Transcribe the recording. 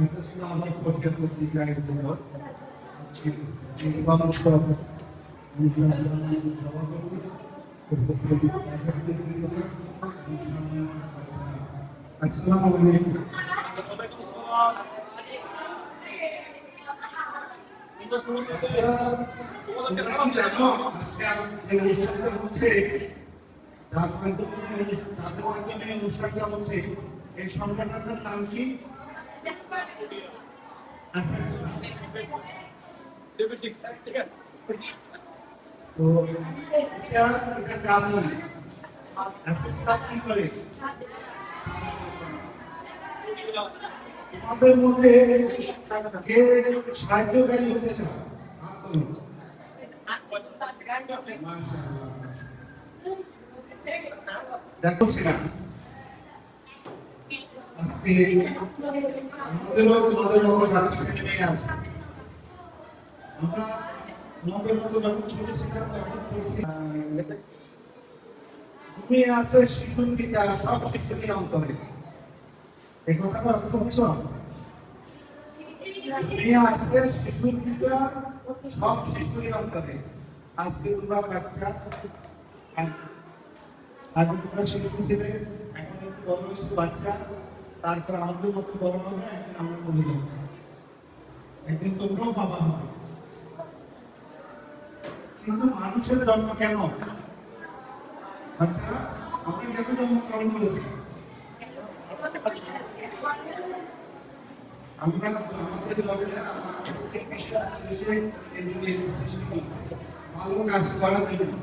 একটা স্নাতক পর্যায়ে পত্রিকায় জন্য আজকে এই কর্মসূচি সভাপতি আসসালামু আলাইকুম। হচ্ছে যার মাধ্যমে অনুষ্ঠানটা হচ্ছে এই সংগঠনটার নাম কি? তো এটা কাজ নয়, কি করে আমাদের মধ্যে কে সাহায্যকারী হতে চায়? দেখো আজকে আমাদেরও তোমাদের মতো বাচ্চা মেয়ে আছে। আমরা আমাদের মতো যখন ছোট ছিলাম তখন পড়ছি তুমি আছে শিশুর পিতা সব শিশুরই অন্তরে। এই কথাটা অর্থ বুঝছো? তুমি আছে শিশুর পিতা সব শিশুরই অন্তরে। আজকে তোমরা বাচ্চা, আগে তোমরা শিশু ছিলে, এখন একটু বড় হয়েছে বাচ্চা, তারপর আমাদের মতো বড় হবে, এখন আমরা বলে যাব একদিন তোমরাও বাবা হবে। কিন্তু মানুষের জন্ম কেন? বাচ্চারা আমরা কেন জন্মগ্রহণ করেছি? আমরা আমাদের ভালো কাজ করার জন্য।